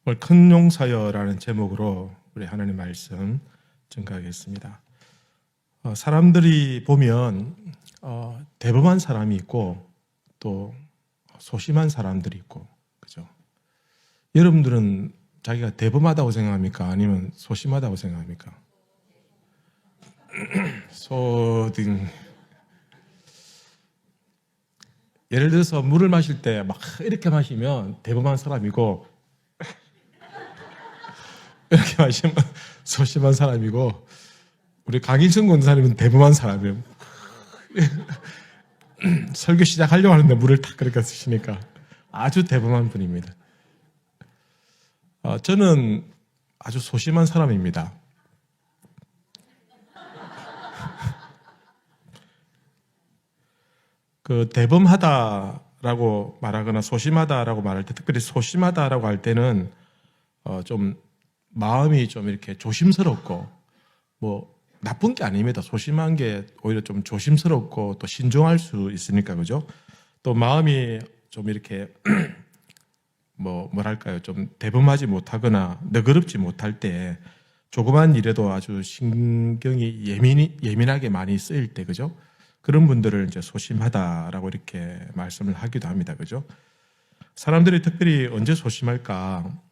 오늘 큰 용사여라는 제목으로 우리 하나님 말씀 증거하겠습니다. 사람들이 보면 대범한 사람이 있고 또 소심한 사람들이 있고, 그죠? 여러분들은 자기가 대범하다고 생각합니까? 아니면 소심하다고 생각합니까? 예를 들어서 물을 마실 때 막 이렇게 마시면 대범한 사람이고, 이렇게 마시면 소심한 사람이고, 우리 강일성 권사님은 대범한 사람이에요. 설교 시작하려고 하는데 물을 탁 그렇게 쓰시니까 아주 대범한 분입니다. 저는 아주 소심한 사람입니다. 그 대범하다라고 말하거나 소심하다라고 말할 때, 특별히 소심하다라고 할 때는 좀 마음이 좀 이렇게 조심스럽고, 뭐 나쁜 게 아닙니다. 소심한 게 오히려 좀 조심스럽고 또 신중할 수 있으니까, 그죠? 또 마음이 좀 이렇게 뭐랄까요, 좀 대범하지 못하거나 너그럽지 못할 때, 조그만 일에도 아주 신경이 예민하게 많이 쓰일 때, 그죠? 그런 분들을 이제 소심하다라고 이렇게 말씀을 하기도 합니다, 그죠? 사람들이 특별히 언제 소심할까?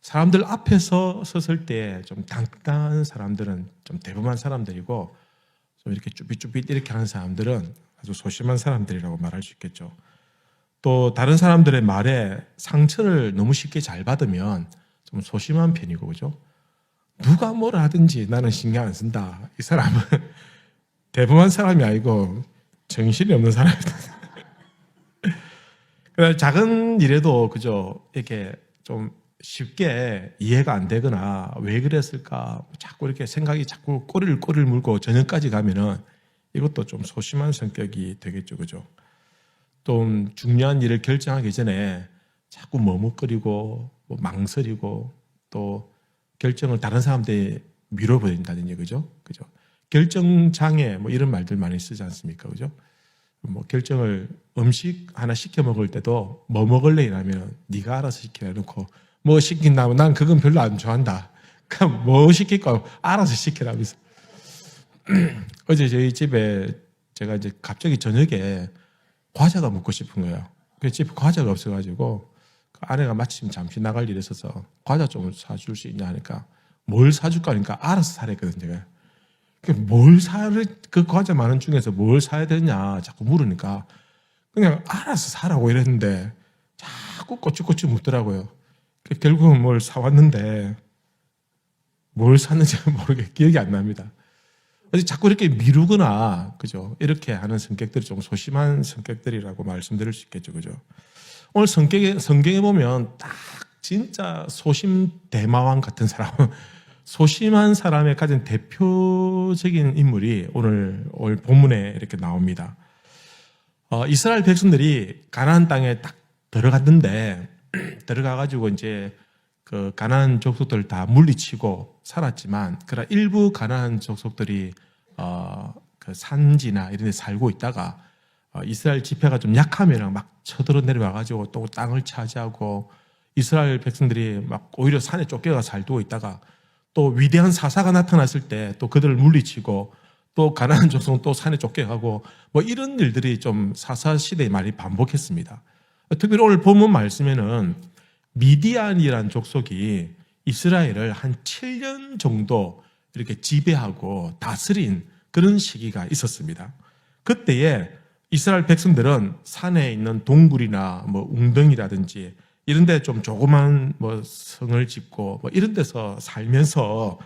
사람들 앞에서 섰을 때 좀 당당한 사람들은 좀 대범한 사람들이고, 좀 이렇게 쭈삣쭈삣 이렇게 하는 사람들은 아주 소심한 사람들이라고 말할 수 있겠죠. 또 다른 사람들의 말에 상처를 너무 쉽게 잘 받으면 좀 소심한 편이고, 그죠? 누가 뭘 하든지 나는 신경 안 쓴다. 이 사람은 대범한 사람이 아니고 정신이 없는 사람이다. 작은 일에도, 그죠? 이렇게 좀 쉽게 이해가 안 되거나 왜 그랬을까 자꾸 이렇게 생각이 자꾸 꼬리를 물고 저녁까지 가면은 이것도 좀 소심한 성격이 되겠죠, 그죠? 또 중요한 일을 결정하기 전에 자꾸 머뭇거리고 뭐 망설이고, 또 결정을 다른 사람들이 밀어버린다든지, 그죠? 결정장애 뭐 이런 말들 많이 쓰지 않습니까, 그죠? 뭐 결정을 음식 하나 시켜 먹을 때도 뭐 먹을래 이러면 네가 알아서 시키라 해놓고, 뭐 시킨다면 난 그건 별로 안 좋아한다. 그럼 뭐 시킬까 알아서 시키라면서. 어제 저희 집에 제가 이제 갑자기 저녁에 과자가 먹고 싶은 거예요. 그래서 집에 과자가 없어가지고 아내가 마침 잠시 나갈 일이 있어서 과자 좀 사줄 수 있냐 하니까, 뭘 사줄까 하니까 알아서 사랬거든, 제가. 그 과자 많은 중에서 뭘 사야 되냐 자꾸 물으니까 그냥 알아서 사라고 이랬는데 자꾸 꼬치꼬치 묻더라고요. 결국은 뭘 사왔는데 뭘 샀는지 모르게 기억이 안 납니다. 자꾸 이렇게 미루거나, 그죠? 이렇게 하는 성격들이 좀 소심한 성격들이라고 말씀드릴 수 있겠죠, 그죠? 오늘 성경에 보면 딱 진짜 소심 대마왕 같은 사람, 소심한 사람의 가진 대표적인 인물이 오늘 본문에 이렇게 나옵니다. 이스라엘 백성들이 가나안 땅에 딱 들어갔는데, 들어가가지고 이제 그 가나안 족속들 다 물리치고 살았지만, 그러나 일부 가나안 족속들이 그 산지나 이런 데 살고 있다가 이스라엘 지폐가 좀 약하면 막 쳐들어 내려와가지고 또 땅을 차지하고, 이스라엘 백성들이 막 오히려 산에 쫓겨가 살고 있다가 또 위대한 사사가 나타났을 때 또 그들을 물리치고, 또 가나안 족속은 또 산에 쫓겨가고, 뭐 이런 일들이 좀 사사 시대에 많이 반복했습니다. 특별히 오늘 본문 말씀에는 미디안이라는 족속이 이스라엘을 한 7년 정도 이렇게 지배하고 다스린 그런 시기가 있었습니다. 그때에 이스라엘 백성들은 산에 있는 동굴이나 뭐 웅덩이라든지 이런 데 좀 조그만 뭐 성을 짓고 뭐 이런 데서 살면서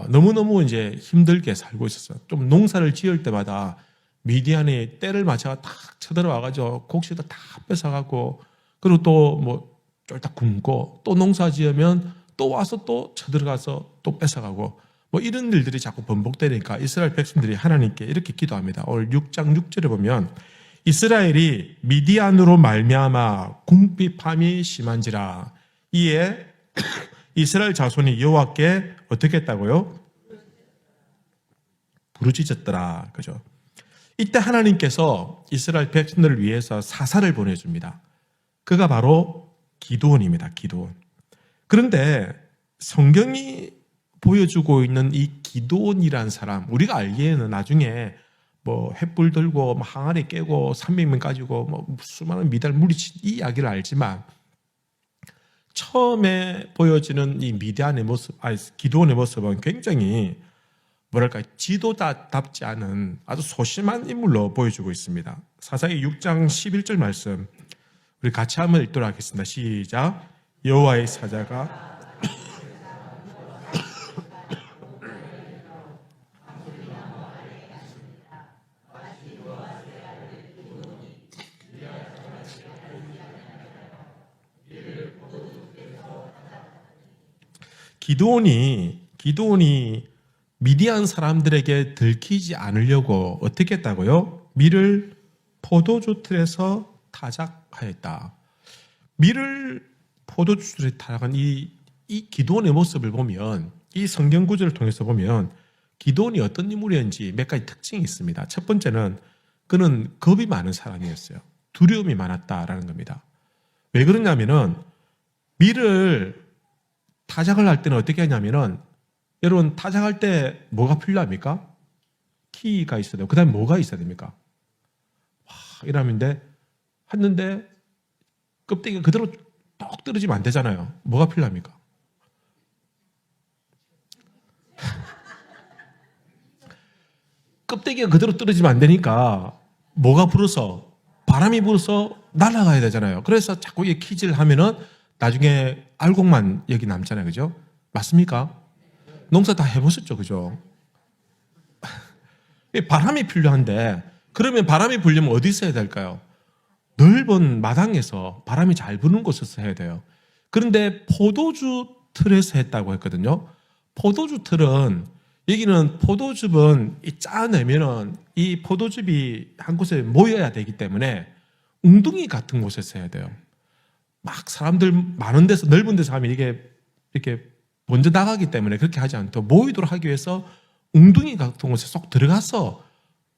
너무너무 이제 힘들게 살고 있었어요. 좀 농사를 지을 때마다 미디안이 때를 맞춰가 탁 쳐들어와가지고 곡식도 다 뺏어가고, 그리고 또 뭐 쫄딱 굶고, 또 농사 지으면 또 와서 또 쳐들어가서 또 뺏어가고, 뭐 이런 일들이 자꾸 반복되니까 이스라엘 백성들이 하나님께 이렇게 기도합니다. 오늘 6장 6절에 보면 이스라엘이 미디안으로 말미암아 궁핍함이 심한지라, 이에 이스라엘 자손이 여호와께 어떻게 했다고요? 부르짖었더라, 그죠? 이때 하나님께서 이스라엘 백성들을 위해서 사사를 보내줍니다. 그가 바로 기드온입니다. 기드온. 그런데 성경이 보여주고 있는 이 기드온이라는 사람, 우리가 알기에는 나중에 뭐 횃불 들고 뭐 항아리 깨고 300명 가지고 뭐 수많은 미달 물리친 이 이야기를 알지만, 처음에 보여지는 이 미디안의 모습, 기드온의 모습은 굉장히 뭐랄까 지도자답지 않은 아주 소심한 인물로 보여주고 있습니다. 사사기 6장 11절 말씀 우리 같이 한번 읽도록 하겠습니다. 시작. 여호와의 사자가 기드온이 미디안 사람들에게 들키지 않으려고 어떻게 했다고요? 밀을 포도주 틀에서 타작하였다. 밀을 포도주 틀에 타작한 이 기드온의 모습을 보면, 이 성경 구절을 통해서 보면 기드온이 어떤 인물이었는지 몇 가지 특징이 있습니다. 첫 번째는 그는 겁이 많은 사람이었어요. 두려움이 많았다라는 겁니다. 왜 그러냐면은 밀을 타작을 할 때는 어떻게 하냐면은, 여러분 타작할 때 뭐가 필요합니까? 키가 있어야 돼요. 그 다음에 뭐가 있어야 됩니까? 이러는데 했는데 껍데기가 그대로 똑 떨어지면 안 되잖아요. 뭐가 필요합니까? 껍데기가 그대로 떨어지면 안 되니까 뭐가 불어서, 바람이 불어서 날아가야 되잖아요. 그래서 자꾸 이 키질 하면은 나중에 알곡만 여기 남잖아요. 그죠? 맞습니까? 농사 다 해보셨죠? 그죠? 바람이 필요한데, 그러면 바람이 불려면 어디서 해야 될까요? 넓은 마당에서 바람이 잘 부는 곳에서 해야 돼요. 그런데 포도주 틀에서 했다고 했거든요. 포도주 틀은, 여기는 포도즙은 짜내면은 이 포도즙이 한 곳에 모여야 되기 때문에 웅둥이 같은 곳에서 해야 돼요. 막 사람들 많은 데서, 넓은 데서 하면 이게 이렇게 먼저 나가기 때문에 그렇게 하지 않고 모이도록 하기 위해서 웅둥이 같은 곳에 쏙 들어가서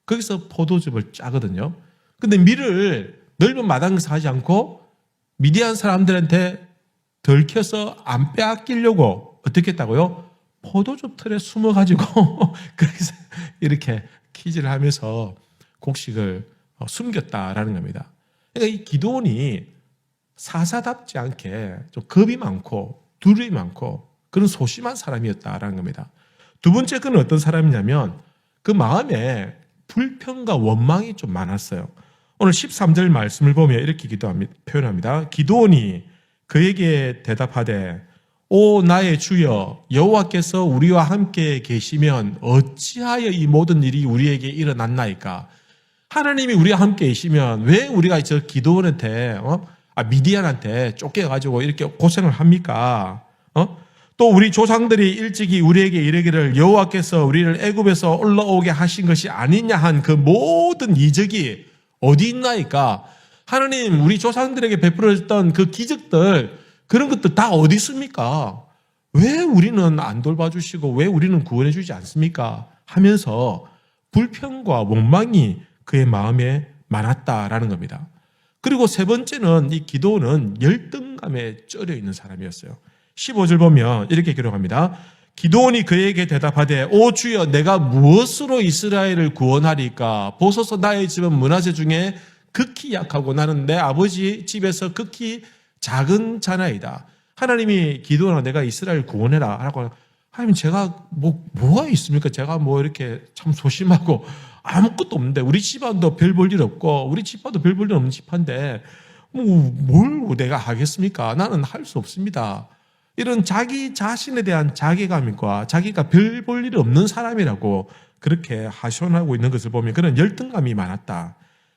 거기서 포도즙을 짜거든요. 근데 밀을 넓은 마당에서 하지 않고 미디안 사람들한테 들켜서 안 빼앗기려고 어떻게 했다고요? 포도즙 틀에 숨어가지고 그래서 이렇게 키즈를 하면서 곡식을 숨겼다라는 겁니다. 그러니까 이 기드온이 사사답지 않게 좀 겁이 많고 두려움이 많고 그런 소심한 사람이었다라는 겁니다. 두 번째, 그는 어떤 사람이냐면 그 마음에 불평과 원망이 좀 많았어요. 오늘 13절 말씀을 보면 이렇게 표현합니다. 기드온이 그에게 대답하되, 오 나의 주여, 여호와께서 우리와 함께 계시면 어찌하여 이 모든 일이 우리에게 일어났나이까? 하나님이 우리와 함께 계시면 왜 우리가 저 기드온한테 미디안한테 쫓겨가지고 이렇게 고생을 합니까? 또 우리 조상들이 일찍이 우리에게 이르기를 여호와께서 우리를 애굽에서 올라오게 하신 것이 아니냐 한 그 모든 이적이 어디 있나이까? 하나님, 우리 조상들에게 베풀어졌던 그 기적들, 그런 것들 다 어디 있습니까? 왜 우리는 안 돌봐주시고 왜 우리는 구원해주지 않습니까? 하면서 불평과 원망이 그의 마음에 많았다라는 겁니다. 그리고 세 번째는 이 기드온은 열등감에 쩔여 있는 사람이었어요. 15절 보면 이렇게 기록합니다. 기드온이 그에게 대답하되, 오 주여, 내가 무엇으로 이스라엘을 구원하리까? 보소서 나의 집은 문화재 중에 극히 약하고 나는 내 아버지 집에서 극히 작은 자나이다. 하나님이 기드온아, 내가 이스라엘 구원해라 하라고. 하나님, 제가 뭐가 있습니까? 제가 이렇게 참 소심하고 아무것도 없는데, 우리 집안도 별 볼 일 없고 우리 집안도 별 볼 일 없는 집안데 뭘 내가 하겠습니까? 나는 할 수 없습니다. 이런 자기 자신에 대한 자괴감과 자기가 별 볼 일이 없는 사람이라고 그렇게 하소연하고 있는 것을 보면 그런 열등감이 많았다.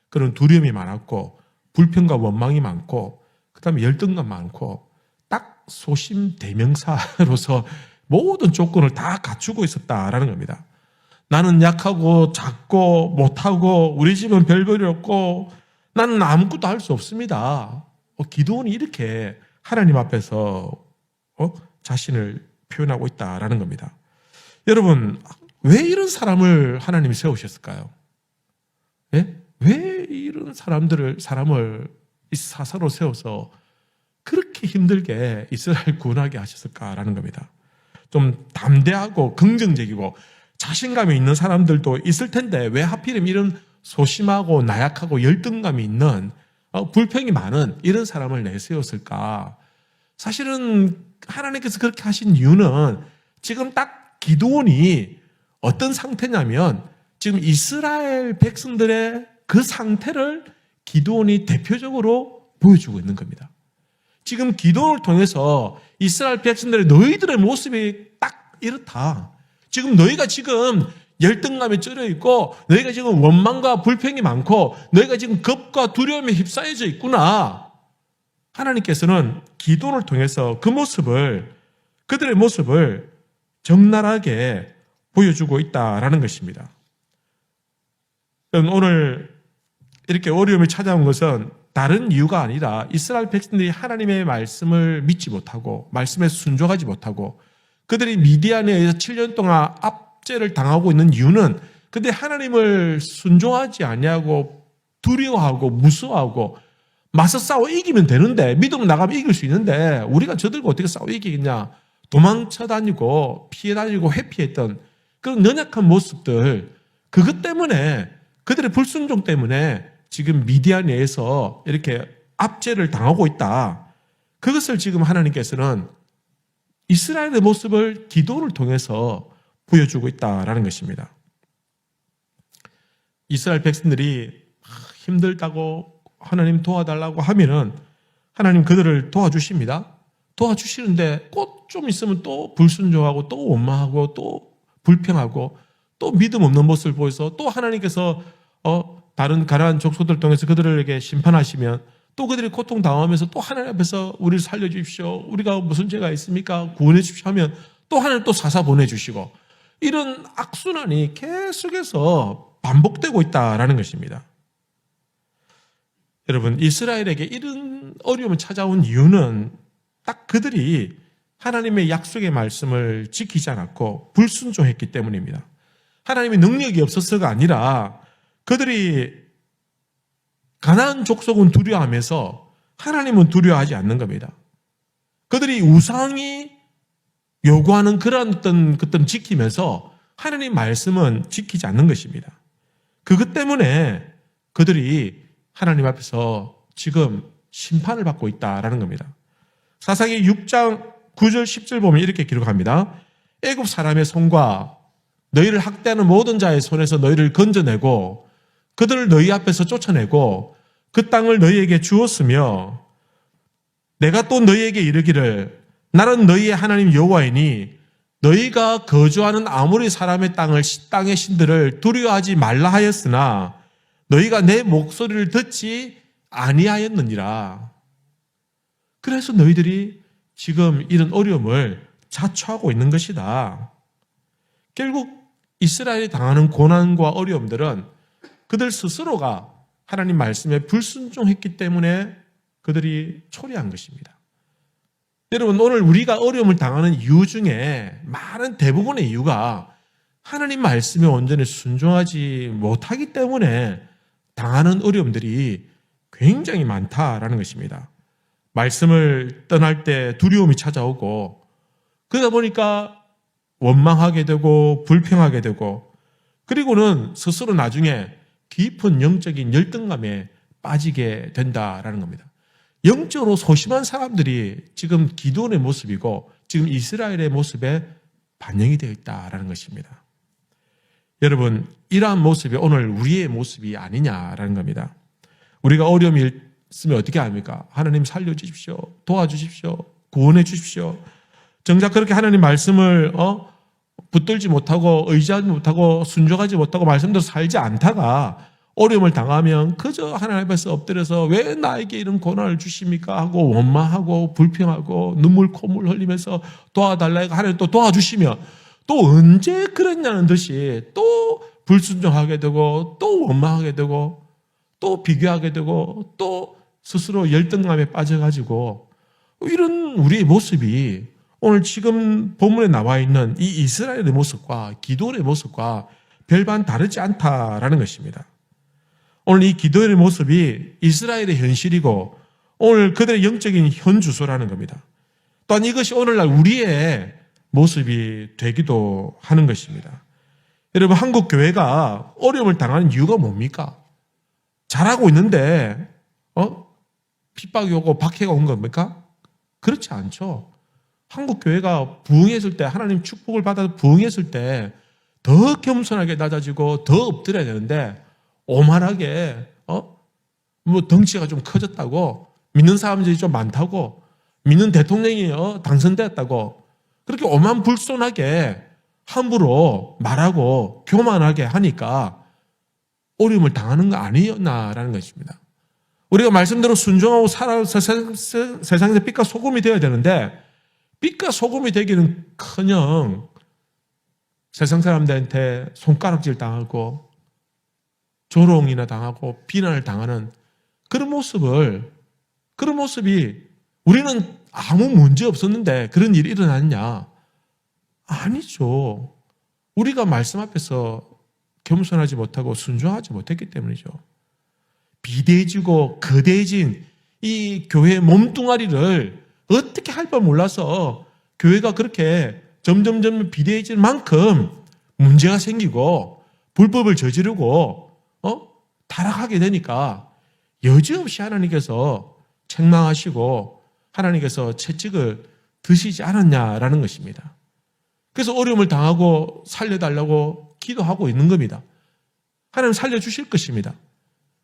그런 두려움이 많았고 불평과 원망이 많고 그다음에 열등감 많고 딱 소심 대명사로서 모든 조건을 다 갖추고 있었다라는 겁니다. 나는 약하고 작고 못하고 우리 집은 별 볼이 없고 나는 아무것도 할 수 없습니다. 기드온이 이렇게 하나님 앞에서 자신을 표현하고 있다라는 겁니다. 여러분, 왜 이런 사람을 하나님이 세우셨을까요? 예? 왜 이런 사람을 이 사사로 세워서 그렇게 힘들게 이스라엘 구원하게 하셨을까라는 겁니다. 좀 담대하고 긍정적이고 자신감이 있는 사람들도 있을 텐데 왜 하필이면 이런 소심하고 나약하고 열등감이 있는 불평이 많은 이런 사람을 내세웠을까? 사실은 하나님께서 그렇게 하신 이유는 지금 딱 기드온이 어떤 상태냐면 지금 이스라엘 백성들의 그 상태를 기드온이 대표적으로 보여주고 있는 겁니다. 지금 기드온을 통해서 이스라엘 백성들의 너희들의 모습이 딱 이렇다. 지금 너희가 지금 열등감에 쩔어 있고 너희가 지금 원망과 불평이 많고 너희가 지금 겁과 두려움에 휩싸여져 있구나. 하나님께서는 기도를 통해서 그 모습을 그들의 모습을 적나라하게 보여주고 있다라는 것입니다. 오늘 이렇게 어려움이 찾아온 것은 다른 이유가 아니라 이스라엘 백성들이 하나님의 말씀을 믿지 못하고 말씀에 순종하지 못하고 그들이 미디안에 의해서 7년 동안 압제를 당하고 있는 이유는 그들이 하나님을 순종하지 아니하고 두려워하고 무서워하고 맞서 싸워 이기면 되는데 믿음 나가면 이길 수 있는데 우리가 저들과 어떻게 싸워 이기겠냐 도망쳐 다니고 피해 다니고 회피했던 그런 연약한 모습들 그것 때문에 그들의 불순종 때문에 지금 미디안에서 이렇게 압제를 당하고 있다. 그것을 지금 하나님께서는 이스라엘의 모습을 기도를 통해서 보여주고 있다라는 것입니다. 이스라엘 백성들이 힘들다고 하나님 도와달라고 하면은 하나님 그들을 도와주십니다. 도와주시는데 꼭 좀 있으면 또 불순종하고 또 원망하고 또 불평하고 또 믿음 없는 모습을 보여서 또 하나님께서 다른 가난한 족속들 통해서 그들에게 심판하시면 또 그들이 고통당하면서 또 하나님 앞에서 우리를 살려주십시오. 우리가 무슨 죄가 있습니까? 구원해 주십시오 하면 또 하나님 또 사사 보내주시고 이런 악순환이 계속해서 반복되고 있다라는 것입니다. 여러분 이스라엘에게 이런 어려움을 찾아온 이유는 딱 그들이 하나님의 약속의 말씀을 지키지 않았고 불순종했기 때문입니다. 하나님의 능력이 없어서가 아니라 그들이 가나안 족속은 두려워하면서 하나님은 두려워하지 않는 겁니다. 그들이 우상이 요구하는 그런 어떤 지키면서 하나님 말씀은 지키지 않는 것입니다. 그것 때문에 그들이 하나님 앞에서 지금 심판을 받고 있다라는 겁니다. 사사기 6장 9절 10절 보면 이렇게 기록합니다. 애굽 사람의 손과 너희를 학대하는 모든 자의 손에서 너희를 건져내고 그들을 너희 앞에서 쫓아내고 그 땅을 너희에게 주었으며 내가 또 너희에게 이르기를 나는 너희의 하나님 여호와이니 너희가 거주하는 아모리 사람의 땅의 신들을 두려워하지 말라 하였으나 너희가 내 목소리를 듣지 아니하였느니라. 그래서 너희들이 지금 이런 어려움을 자초하고 있는 것이다. 결국 이스라엘이 당하는 고난과 어려움들은 그들 스스로가 하나님 말씀에 불순종했기 때문에 그들이 초래한 것입니다. 여러분 오늘 우리가 어려움을 당하는 이유 중에 많은 대부분의 이유가 하나님 말씀에 온전히 순종하지 못하기 때문에 당하는 어려움들이 굉장히 많다라는 것입니다. 말씀을 떠날 때 두려움이 찾아오고 그러다 보니까 원망하게 되고 불평하게 되고 그리고는 스스로 나중에 깊은 영적인 열등감에 빠지게 된다라는 겁니다. 영적으로 소심한 사람들이 지금 기드온의 모습이고 지금 이스라엘의 모습에 반영이 되어 있다라는 것입니다. 여러분 이러한 모습이 오늘 우리의 모습이 아니냐라는 겁니다. 우리가 어려움이 있으면 어떻게 합니까? 하나님 살려주십시오. 도와주십시오. 구원해 주십시오. 정작 그렇게 하나님 말씀을 붙들지 못하고 의지하지 못하고 순종하지 못하고 말씀대로 살지 않다가 어려움을 당하면 그저 하나님 앞에서 엎드려서 왜 나에게 이런 고난을 주십니까? 하고 원망하고 불평하고 눈물 콧물 흘리면서 도와달라고 하나님 또 도와주시며 또 언제 그랬냐는 듯이 또 불순종하게 되고 또 원망하게 되고 또 비교하게 되고 또 스스로 열등감에 빠져가지고 이런 우리의 모습이 오늘 지금 본문에 나와 있는 이 이스라엘의 모습과 기드온의 모습과 별반 다르지 않다라는 것입니다. 오늘 이 기드온의 모습이 이스라엘의 현실이고 오늘 그들의 영적인 현주소라는 겁니다. 또한 이것이 오늘날 우리의 모습이 되기도 하는 것입니다. 여러분, 한국 교회가 어려움을 당하는 이유가 뭡니까? 잘하고 있는데 핍박이 오고 박해가 온 겁니까? 그렇지 않죠. 한국 교회가 부흥했을 때, 하나님 축복을 받아서 부흥했을 때 더 겸손하게 낮아지고 더 엎드려야 되는데, 오만하게 뭐 덩치가 좀 커졌다고, 믿는 사람들이 좀 많다고, 믿는 대통령이 당선되었다고 그렇게 오만불손하게 함부로 말하고 교만하게 하니까 어려움을 당하는 거 아니었나라는 것입니다. 우리가 말씀대로 순종하고 살아서 세상에서 빛과 소금이 되어야 되는데, 빛과 소금이 되기는커녕 세상 사람들한테 손가락질 당하고 조롱이나 당하고 비난을 당하는 그런 모습이 우리는 아무 문제 없었는데 그런 일이 일어났냐? 아니죠. 우리가 말씀 앞에서 겸손하지 못하고 순종하지 못했기 때문이죠. 비대해지고 거대해진 이 교회의 몸뚱아리를 어떻게 할 바 몰라서 교회가 그렇게 점점 비대해질 만큼 문제가 생기고 불법을 저지르고 타락하게 되니까 여지없이 하나님께서 책망하시고 하나님께서 채찍을 드시지 않았냐라는 것입니다. 그래서 어려움을 당하고 살려달라고 기도하고 있는 겁니다. 하나님 살려주실 것입니다.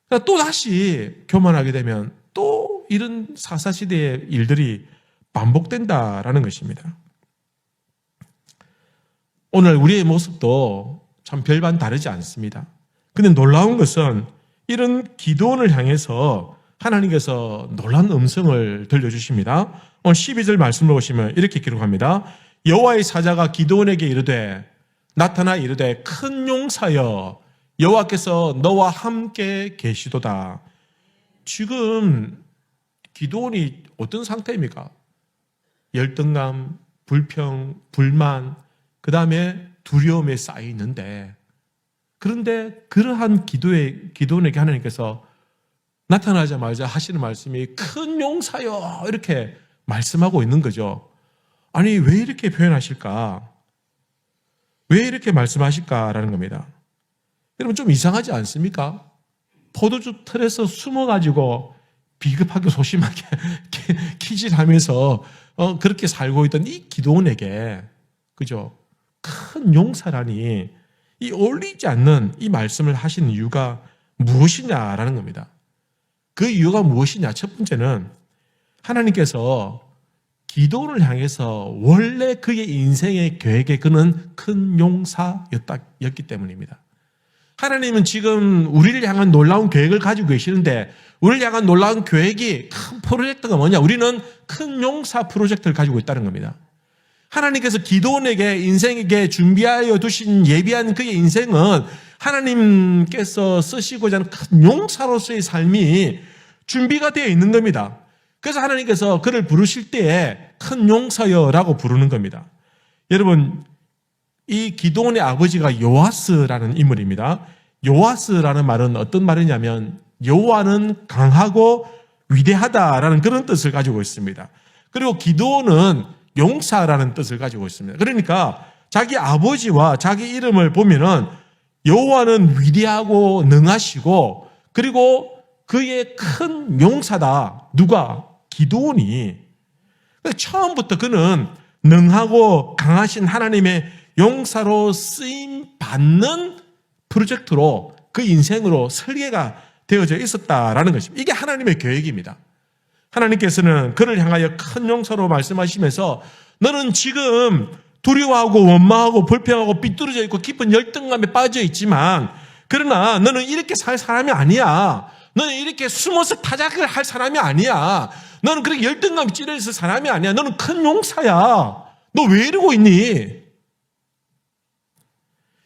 그러니까 또 다시 교만하게 되면 또 이런 사사시대의 일들이 반복된다라는 것입니다. 오늘 우리의 모습도 참 별반 다르지 않습니다. 근데 놀라운 것은 이런 기도원을 향해서 하나님께서 놀라운 음성을 들려주십니다. 오늘 12절 말씀을 보시면 이렇게 기록합니다. 여호와의 사자가 기드온에게 이르되 나타나 이르되 큰 용사여 여호와께서 너와 함께 계시도다. 지금 기드온이 어떤 상태입니까? 열등감, 불평, 불만, 그 다음에 두려움에 쌓여 있는데, 그런데 그러한 기드온에게 하나님께서 나타나자마자 하시는 말씀이 큰 용사여 이렇게 말씀하고 있는 거죠. 아니 왜 이렇게 표현하실까? 왜 이렇게 말씀하실까라는 겁니다. 여러분 좀 이상하지 않습니까? 포도주 틀에서 숨어가지고 비겁하게 소심하게 키질하면서 그렇게 살고 있던 이 기드온에게, 그죠? 큰 용사라니 이 어울리지 않는 이 말씀을 하신 이유가 무엇이냐라는 겁니다. 그 이유가 무엇이냐? 첫 번째는 하나님께서 기드온을 향해서 원래 그의 인생의 계획에 그는 큰 용사였기 때문입니다. 하나님은 지금 우리를 향한 놀라운 계획을 가지고 계시는데, 우리를 향한 놀라운 계획이 큰 프로젝트가 뭐냐? 우리는 큰 용사 프로젝트를 가지고 있다는 겁니다. 하나님께서 기드온에게 인생에게 준비하여 두신 예비한 그의 인생은 하나님께서 쓰시고자 하는 큰 용사로서의 삶이 준비가 되어 있는 겁니다. 그래서 하나님께서 그를 부르실 때에 큰 용사여라고 부르는 겁니다. 여러분, 이 기드온의 아버지가 요아스라는 인물입니다. 요아스라는 말은 어떤 말이냐면 여호와는 강하고 위대하다라는 그런 뜻을 가지고 있습니다. 그리고 기드온은 용사라는 뜻을 가지고 있습니다. 그러니까 자기 아버지와 자기 이름을 보면은 여호와는 위대하고 능하시고 그리고 그의 큰 용사다. 누가? 기드온이. 처음부터 그는 능하고 강하신 하나님의 용사로 쓰임 받는 프로젝트로 그 인생으로 설계가 되어져 있었다라는 것입니다. 이게 하나님의 계획입니다. 하나님께서는 그를 향하여 큰 용사로 말씀하시면서 너는 지금 두려워하고 원망하고 불평하고 삐뚤어져 있고 깊은 열등감에 빠져 있지만, 그러나 너는 이렇게 살 사람이 아니야. 너는 이렇게 숨어서 타작을 할 사람이 아니야. 너는 그렇게 열등감에 찌려 있을 사람이 아니야. 너는 큰 용사야. 너 왜 이러고 있니?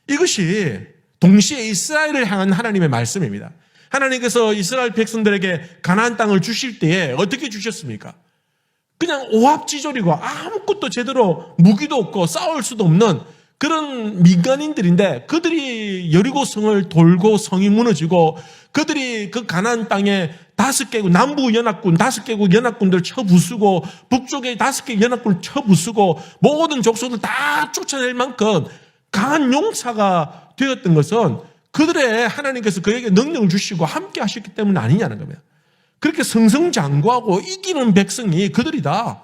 이것이 동시에 이스라엘을 향한 하나님의 말씀입니다. 하나님께서 이스라엘 백성들에게 가나안 땅을 주실 때에 어떻게 주셨습니까? 그냥 오합지졸이고 아무것도 제대로 무기도 없고 싸울 수도 없는 그런 민간인들인데 그들이 여리고성을 돌고 성이 무너지고 그들이 그 가나안 땅에 5개국 남부 연합군 5개국 연합군들 쳐부수고 북쪽에 5개 연합군을 쳐부수고 모든 족속들 다 쫓아낼 만큼 강한 용사가 되었던 것은 그들의 하나님께서 그에게 능력을 주시고 함께 하셨기 때문 아니냐는 겁니다. 그렇게 승승장구하고 이기는 백성이 그들이다.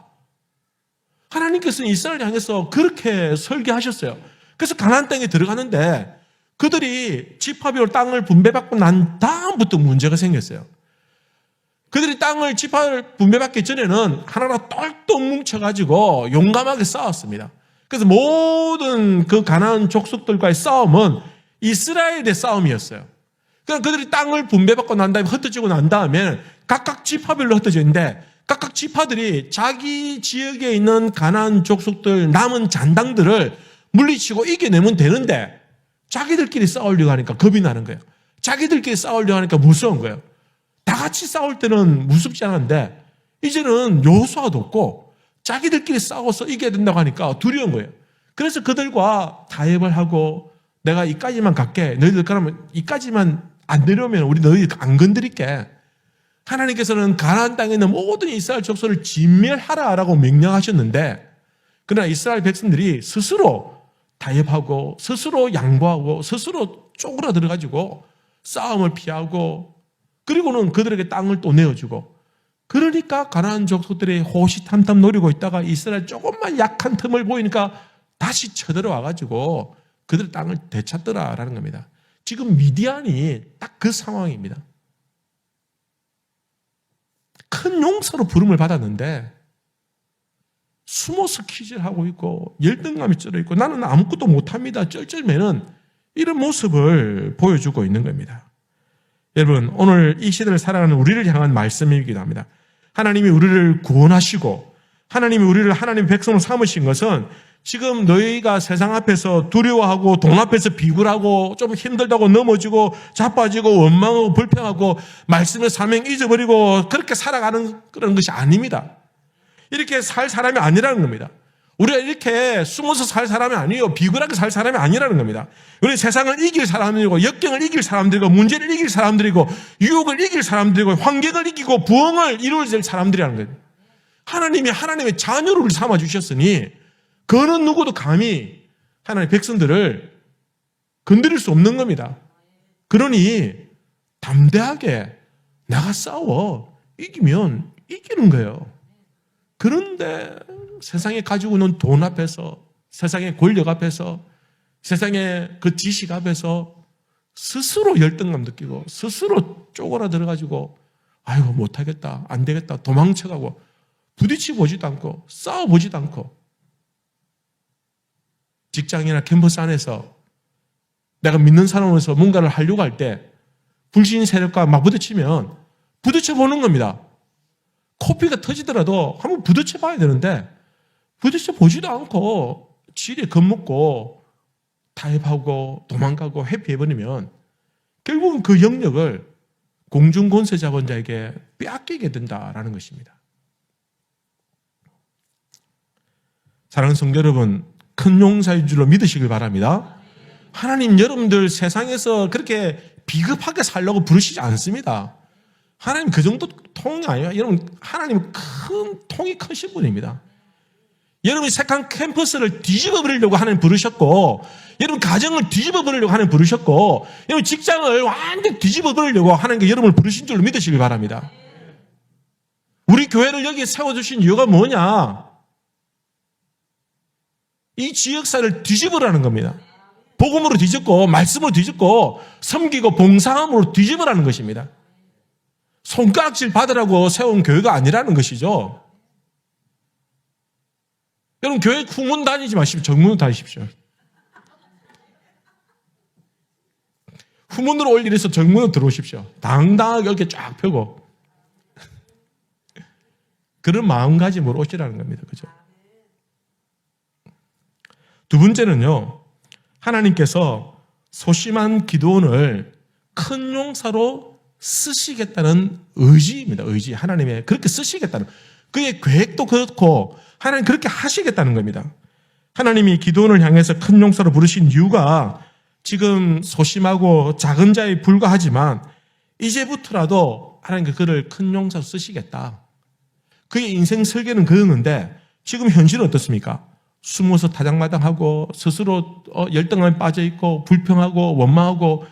하나님께서는 이스라엘을 향해서 그렇게 설계하셨어요. 그래서 가나안 땅에 들어가는데 그들이 지파별로 땅을 분배받고 난 다음부터 문제가 생겼어요. 그들이 땅을 지파를 분배받기 전에는 하나하나 똘똘 뭉쳐가지고 용감하게 싸웠습니다. 그래서 모든 그 가나안 족속들과의 싸움은 이스라엘의 싸움이었어요. 그러니까 그들이 땅을 분배받고 난 다음에 흩어지고 난 다음에 각각 지파별로 흩어져 있는데 각각 지파들이 자기 지역에 있는 가나안 족속들 남은 잔당들을 물리치고 이겨내면 되는데 자기들끼리 싸우려고 하니까 겁이 나는 거예요. 자기들끼리 싸우려고 하니까 무서운 거예요. 다 같이 싸울 때는 무섭지 않은데 이제는 여호수아도 없고 자기들끼리 싸워서 이겨야 된다고 하니까 두려운 거예요. 그래서 그들과 타협을 하고 내가 이까지만 갈게. 너희들 그러면 이까지만 안 내려오면 우리 너희 안 건드릴게. 하나님께서는 가나안 땅에 있는 모든 이스라엘 족속을 진멸하라라고 명령하셨는데 그러나 이스라엘 백성들이 스스로 타협하고 스스로 양보하고 스스로 쪼그라들어가지고 싸움을 피하고 그리고는 그들에게 땅을 또 내어주고 그러니까 가나안 족속들이 호시탐탐 노리고 있다가 이스라엘 조금만 약한 틈을 보이니까 다시 쳐들어와가지고 그들 땅을 되찾더라라는 겁니다. 지금 미디안이 딱 그 상황입니다. 큰 용사로 부름을 받았는데 숨어서 키질하고 있고 열등감이 쩔어 있고 나는 아무것도 못합니다. 쩔쩔매는 이런 모습을 보여주고 있는 겁니다. 여러분 오늘 이 시대를 살아가는 우리를 향한 말씀이기도 합니다. 하나님이 우리를 구원하시고 하나님이 우리를 하나님의 백성으로 삼으신 것은 지금 너희가 세상 앞에서 두려워하고 돈 앞에서 비굴하고 좀 힘들다고 넘어지고 자빠지고 원망하고 불평하고 말씀의 사명 잊어버리고 그렇게 살아가는 그런 것이 아닙니다. 이렇게 살 사람이 아니라는 겁니다. 우리가 이렇게 숨어서 살 사람이 아니에요. 비굴하게 살 사람이 아니라는 겁니다. 우리 세상을 이길 사람들이고 역경을 이길 사람들이고 문제를 이길 사람들이고 유혹을 이길 사람들이고 환경을 이기고 부흥을 이룰 사람들이라는 거예요. 하나님이 하나님의 자녀를 삼아주셨으니 그는 누구도 감히 하나님의 백성들을 건드릴 수 없는 겁니다. 그러니 담대하게 나가 싸워. 이기면 이기는 거예요. 그런데 세상에 가지고 있는 돈 앞에서 세상의 권력 앞에서 세상의 그 지식 앞에서 스스로 열등감 느끼고 스스로 쪼그라들어가지고 아이고 못하겠다 안 되겠다 도망쳐가고 부딪혀보지도 않고 싸워보지도 않고 직장이나 캠퍼스 안에서 내가 믿는 사람으로서 뭔가를 하려고 할 때 불신 세력과 막 부딪히면 부딪혀보는 겁니다. 코피가 터지더라도 한번 부딪혀봐야 되는데 부딪혀보지도 않고 지레 겁먹고 타협하고 도망가고 회피해버리면 결국은 그 영역을 공중권세자본자에게 빼앗기게 된다라는 것입니다. 사랑하는 성도 여러분, 큰 용사인 줄로 믿으시길 바랍니다. 하나님 여러분들 세상에서 그렇게 비겁하게 살려고 부르시지 않습니다. 하나님 그 정도 통이 아니에요. 여러분 하나님 큰 통이 크신 분입니다. 여러분이 색한 캠퍼스를 뒤집어 버리려고 하나님 부르셨고 여러분 가정을 뒤집어 버리려고 하나님 부르셨고 여러분 직장을 완전히 뒤집어 버리려고 하나님께 여러분을 부르신 줄로 믿으시길 바랍니다. 우리 교회를 여기 세워주신 이유가 뭐냐? 이 지역사를 뒤집으라는 겁니다. 복음으로 뒤집고 말씀으로 뒤집고 섬기고 봉사함으로 뒤집으라는 것입니다. 손가락질 받으라고 세운 교회가 아니라는 것이죠. 여러분 교회 후문 다니지 마십시오. 정문으로 다니십시오. 후문으로 올 일에서 정문으로 들어오십시오. 당당하게 이렇게 쫙 펴고 그런 마음가짐으로 오시라는 겁니다. 그죠? 두 번째는요, 하나님께서 소심한 기드온을 큰 용사로 쓰시겠다는 의지입니다. 의지. 하나님의 그렇게 쓰시겠다는 그의 계획도 그렇고 하나님 그렇게 하시겠다는 겁니다. 하나님이 기도원을 향해서 큰 용사로 부르신 이유가 지금 소심하고 작은 자에 불과하지만 이제부터라도 하나님께 그를 큰 용사로 쓰시겠다. 그의 인생 설계는 그였는데 지금 현실은 어떻습니까? 숨어서 타장마당하고 스스로 열등감에 빠져있고 불평하고 원망하고,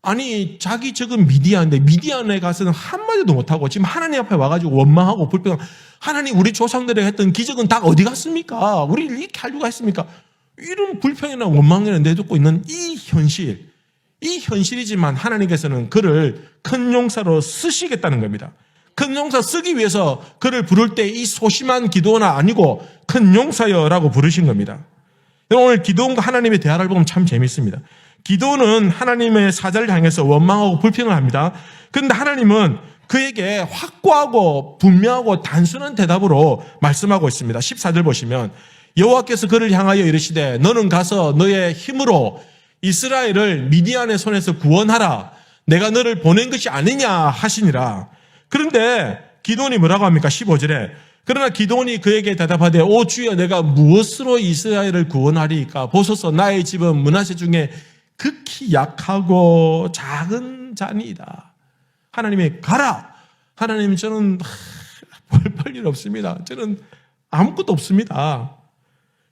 아니 자기 적은 미디안인데 미디안에 가서는 한마디도 못하고 지금 하나님 앞에 와가지고 원망하고 불평하고, 하나님 우리 조상들이 했던 기적은 다 어디 갔습니까? 우리를 이렇게 하려고 했습니까? 이런 불평이나 원망을 내딛고 있는 이 현실이지만 하나님께서는 그를 큰 용사로 쓰시겠다는 겁니다. 큰 용사 쓰기 위해서 그를 부를 때 이 소심한 기도원은 아니고 큰 용사여라고 부르신 겁니다. 오늘 기도원과 하나님의 대화를 보면 참 재밌습니다. 기도원은 하나님의 사자를 향해서 원망하고 불평을 합니다. 그런데 하나님은 그에게 확고하고 분명하고 단순한 대답으로 말씀하고 있습니다. 14절 보시면 여호와께서 그를 향하여 이르시되 너는 가서 너의 힘으로 이스라엘을 미디안의 손에서 구원하라. 내가 너를 보낸 것이 아니냐 하시니라. 그런데 기도원이 뭐라고 합니까? 15절에 그러나 기도원이 그에게 대답하되 오 주여 내가 무엇으로 이스라엘을 구원하리이까? 보소서 나의 집은 므낫세 중에 극히 약하고 작은 자니이다. 하나님이 가라. 하나님 저는 볼 일 없습니다. 저는 아무것도 없습니다.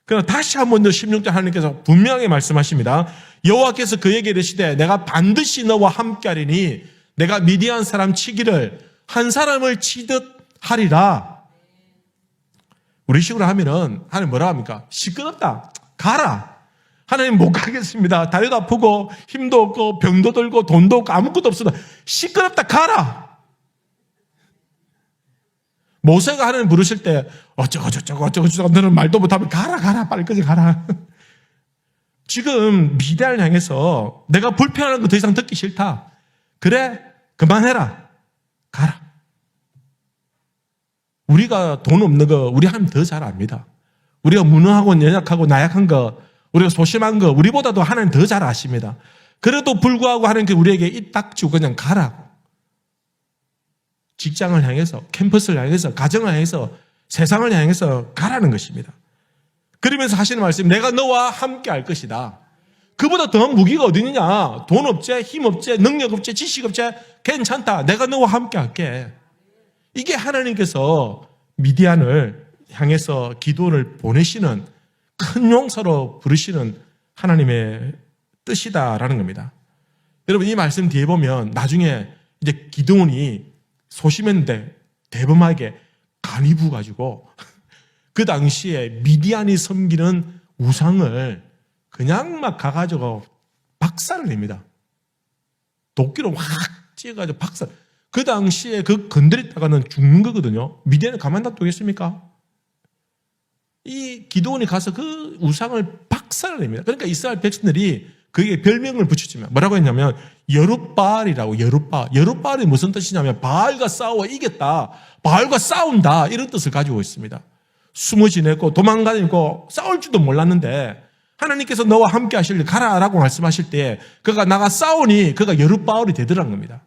그러나 다시 한 번 더 16절 하나님께서 분명하게 말씀하십니다. 여호와께서 그에게 이르시되 내가 반드시 너와 함께하리니 내가 미디안 사람 치기를 한 사람을 치듯 하리라. 우리 식으로 하면은 하나님 뭐라 합니까? 시끄럽다. 가라. 하나님 못 가겠습니다. 다리도 아프고 힘도 없고 병도 들고 돈도 없고 아무것도 없습니다. 시끄럽다. 가라. 모세가 하나님 부르실 때 어쩌고 너는 말도 못하면 가라 빨리 끄지 가라. 지금 미디안을 향해서 내가 불평하는 거 더 이상 듣기 싫다. 그래 그만해라. 가라. 우리가 돈 없는 거 우리 하나님 더 잘 압니다. 우리가 무능하고 연약하고 나약한 거, 우리가 소심한 거 우리보다도 하나님 더 잘 아십니다. 그래도 불구하고 하나님께 우리에게 입 닥치고 그냥 가라고. 직장을 향해서, 캠퍼스를 향해서, 가정을 향해서, 세상을 향해서 가라는 것입니다. 그러면서 하시는 말씀, 내가 너와 함께 할 것이다. 그보다 더한 무기가 어디 있느냐? 돈 없지, 힘 없지, 능력 없지, 지식 없지, 괜찮다. 내가 너와 함께 할게. 이게 하나님께서 미디안을 향해서 기도를 보내시는 큰 용사로 부르시는 하나님의 뜻이다라는 겁니다. 여러분 이 말씀 뒤에 보면 나중에 이제 기드온이 소심했는데 대범하게 간이 부가지고 그 당시에 미디안이 섬기는 우상을 그냥 막 가가지고 박살을 냅니다. 도끼로 확 찌어가지고 박살. 그 당시에 그 건드렸다가는 죽는 거거든요. 미디안을 가만 놔두겠습니까? 이 기드온이 가서 그 우상을 박살을 냅니다. 그러니까 이스라엘 백성들이 그게 별명을 붙였지만 뭐라고 했냐면 여룻바알이라고. 여룻바알이 무슨 뜻이냐면 바알과 싸워 이겼다, 바알과 싸운다, 이런 뜻을 가지고 있습니다. 숨어 지냈고 도망다니고 싸울 줄도 몰랐는데 하나님께서 너와 함께 하실 때 가라라고 말씀하실 때 그가 나가 싸우니 그가 여룻바알이 되더라는 겁니다.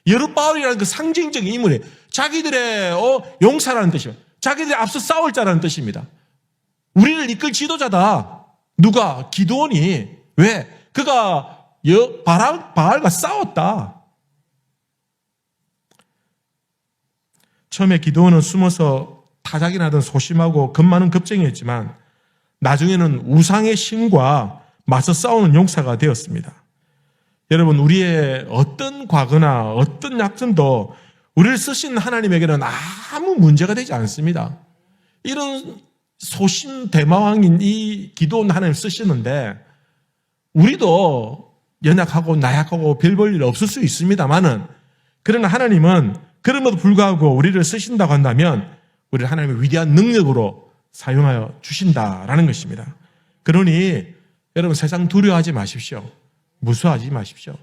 여룻바알이라는 그 상징적인 인물이 자기들의 용사라는 뜻입니다. 자기들이 앞서 싸울 자라는 뜻입니다. 우리를 이끌 지도자다. 누가? 기드온이. 왜? 그가 바알과 싸웠다. 처음에 기드온은 숨어서 타작이나던 소심하고 겁 많은 겁쟁이였지만 나중에는 우상의 신과 맞서 싸우는 용사가 되었습니다. 여러분 우리의 어떤 과거나 어떤 약점도 우리를 쓰신 하나님에게는 아무 문제가 되지 않습니다. 이런 소심대마왕인 이 기드온 하나님 쓰시는데 우리도 연약하고 나약하고 별 볼 일 없을 수 있습니다만은 그러나 하나님은 그럼에도 불구하고 우리를 쓰신다고 한다면 우리를 하나님의 위대한 능력으로 사용하여 주신다라는 것입니다. 그러니 여러분 세상 두려워하지 마십시오. 무서워하지 마십시오.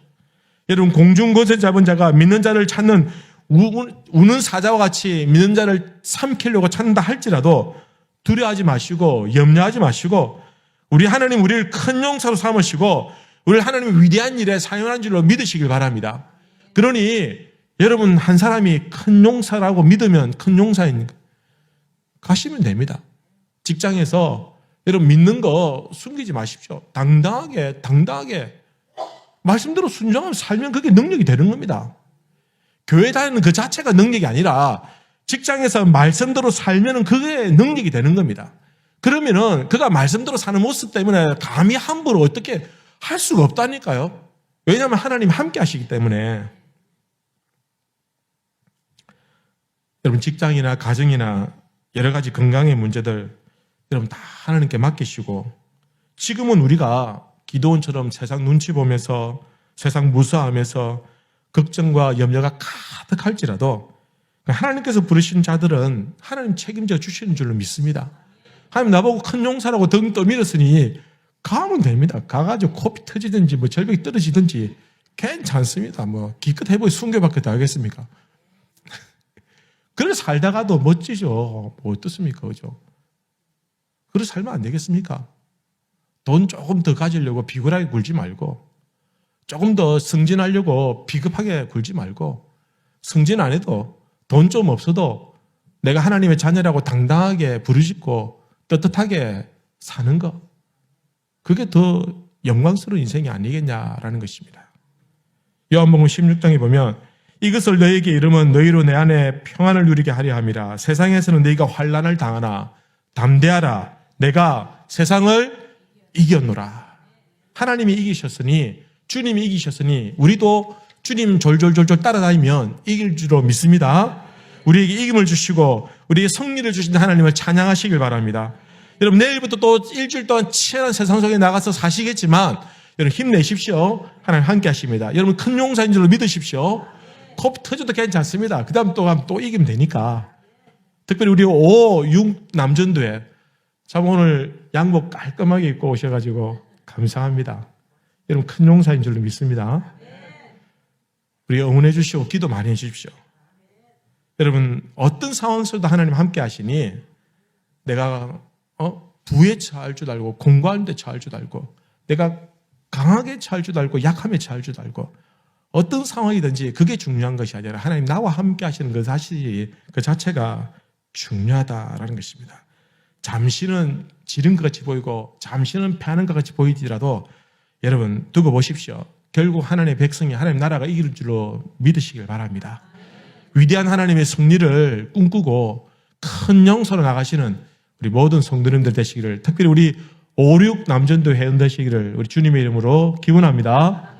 여러분 공중권세 잡은 자가 믿는 자를 찾는 우는 사자와 같이 믿는 자를 삼키려고 찾는다 할지라도 두려워하지 마시고 염려하지 마시고 우리 하나님 우리를 큰 용사로 삼으시고 우리를 하나님의 위대한 일에 사용하는 줄로 믿으시길 바랍니다. 그러니 여러분 한 사람이 큰 용사라고 믿으면 큰 용사인 가시면 됩니다. 직장에서 여러분 믿는 거 숨기지 마십시오. 당당하게 말씀대로 순종하면 살면 그게 능력이 되는 겁니다. 교회 다니는 그 자체가 능력이 아니라 직장에서 말씀대로 살면 그게 능력이 되는 겁니다. 그러면은 그가 말씀대로 사는 모습 때문에 감히 함부로 어떻게 할 수가 없다니까요. 왜냐하면 하나님이 함께 하시기 때문에. 여러분 직장이나 가정이나 여러 가지 건강의 문제들 여러분 다 하나님께 맡기시고, 지금은 우리가 기도원처럼 세상 눈치 보면서 세상 무서워하면서 걱정과 염려가 가득할지라도 하나님께서 부르신 자들은 하나님 책임져 주시는 줄로 믿습니다. 하나님 나보고 큰 용사라고 등 떠밀었으니 가면 됩니다. 가가지고 코피 터지든지 뭐 절벽이 떨어지든지 괜찮습니다. 뭐 기껏 해보니 순교밖에 더 하겠습니까? 그래 살다가도 멋지죠. 뭐 어떻습니까? 그죠? 그래 살면 안 되겠습니까? 돈 조금 더 가지려고 비굴하게 굴지 말고, 조금 더 승진하려고 비겁하게 굴지 말고, 승진 안 해도 돈 좀 없어도 내가 하나님의 자녀라고 당당하게 부르짖고 떳떳하게 사는 것, 그게 더 영광스러운 인생이 아니겠냐라는 것입니다. 요한복음 16장에 보면 이것을 너희에게 이르면 너희로 내 안에 평안을 누리게 하려 함이라. 세상에서는 너희가 환난을 당하나 담대하라. 내가 세상을 이겼노라. 하나님이 이기셨으니, 주님이 이기셨으니 우리도 주님 졸졸졸졸 따라다니면 이길 줄로 믿습니다. 우리에게 이김을 주시고 우리에게 승리를 주신 하나님을 찬양하시길 바랍니다. 여러분 내일부터 또 일주일 동안 치열한 세상 속에 나가서 사시겠지만 여러분 힘내십시오. 하나님 함께 하십니다. 여러분 큰 용사인 줄로 믿으십시오. 컵 터져도 괜찮습니다. 그 다음 또 이기면 되니까. 특별히 우리 5, 6 남전도에 참 오늘 양복 깔끔하게 입고 오셔가지고 감사합니다. 여러분 큰 용사인 줄로 믿습니다. 우리 응원해 주시고 기도 많이 해 주십시오. 여러분 어떤 상황 속에도 하나님 함께 하시니 내가 부에 처할 줄 알고 공부하는 데 처할 줄 알고 내가 강하게 처할 줄 알고 약함에 처할 줄 알고 어떤 상황이든지 그게 중요한 것이 아니라 하나님 나와 함께 하시는 그 사실이 그 자체가 중요하다라는 것입니다. 잠시는 지른 것 같이 보이고 잠시는 패하는 것 같이 보이더라도 여러분 두고 보십시오. 결국 하나님의 백성이 하나님 나라가 이길 줄로 믿으시길 바랍니다. 위대한 하나님의 승리를 꿈꾸고 큰 영서로 나가시는 우리 모든 성도님들 되시기를, 특별히 우리 5, 6 남전도 회원 되시기를 우리 주님의 이름으로 기원합니다.